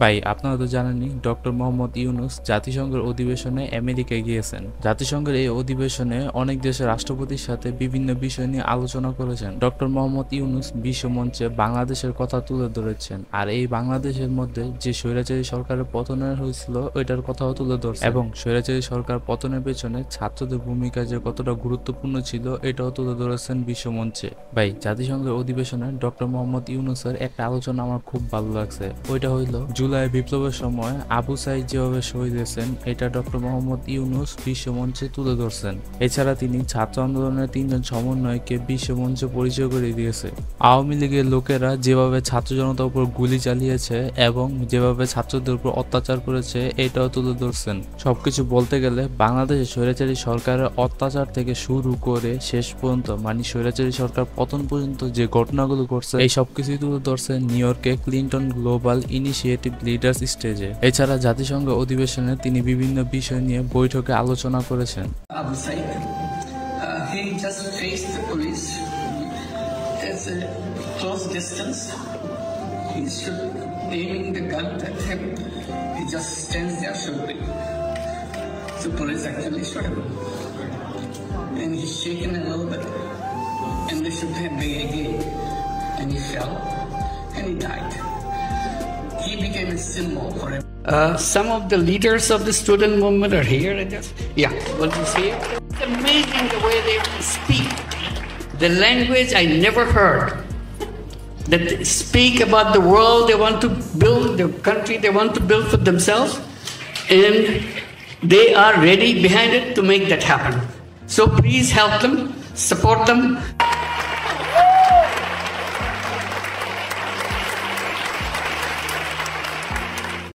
ভাই আপনারা তো জানেনই ডক্টর মোহাম্মদ ইউনূস জাতিসংঘের অধিবেশনে আমেরিকায় গিয়েছেন। জাতিসংঘের এই অধিবেশনে অনেক দেশের রাষ্ট্রপতির সাথে বিভিন্ন বিষয় নিয়ে আলোচনা করেছেন। ডক্টর মোহাম্মদ ইউনূস বিশ্ব মঞ্চে বাংলাদেশের কথা তুলে ধরেছেন, আর এই বাংলাদেশের মধ্যে যে স্বৈরাচারী সরকারের পতনের হয়েছিল ওইটার কথাও তুলে ধরছেন, এবং স্বৈরাচারী সরকার পতনের পেছনে ছাত্রদের ভূমিকা যে কতটা গুরুত্বপূর্ণ ছিল এটাও তুলে ধরেছেন বিশ্ব মঞ্চে। ভাই জাতিসংঘের অধিবেশনে ডক্টর মোহাম্মদ ইউনূসের একটা আলোচনা আমার খুব ভালো লাগছে। ওইটা হইল জুলাই বিপ্লবের সময় আবু সাইদ যেভাবে শহীদ হয়েছেন এটা ডক্টর মোহাম্মদ ইউনূস বিশ্বমঞ্চে তুলে ধরছেন। এছাড়া তিনি ছাত্র আন্দোলনের 3জন সমন্বয়কে বিশ্বমঞ্চে পরিচয় করে দিয়েছে। আওয়ামী লীগের লোকেরা যেভাবে ছাত্র জনতার উপর গুলি চালিয়েছে এবং যেভাবে ছাত্রদের উপর অত্যাচার করেছে এটাও তুলে ধরছেন। সবকিছু বলতে গেলে বাংলাদেশের স্বৈরাচারী সরকারের অত্যাচার থেকে শুরু করে শেষ পর্যন্ত মানে স্বৈরাচারী সরকার পতন পর্যন্ত যে ঘটনাগুলো ঘটছে এই সবকিছুই তুলে ধরছে নিউ ইয়র্কে ক্লিন্টন গ্লোবাল ইনিশিয়েটিভ লিডার্স স্টেজে। এছাড়া জাতিসংঘ অধিবেশনে তিনি বিভিন্ন বিষয় নিয়ে বৈঠকে আলোচনা করেছেন। Abu Said, he just faced the police at a close distance. He's aiming the gun at him. He just stands there shooting. The police actually shot him. And he's shaken a little bit. And they shoot him again. And he fell. And he died. He became a symbol for him. Some of the leaders of the student movement are here. Yeah, what you see? It's amazing the way they speak. The language I never heard. That they speak about the world they want to build, the country they want to build for themselves, and they are ready behind it to make that happen. So please help them, support them.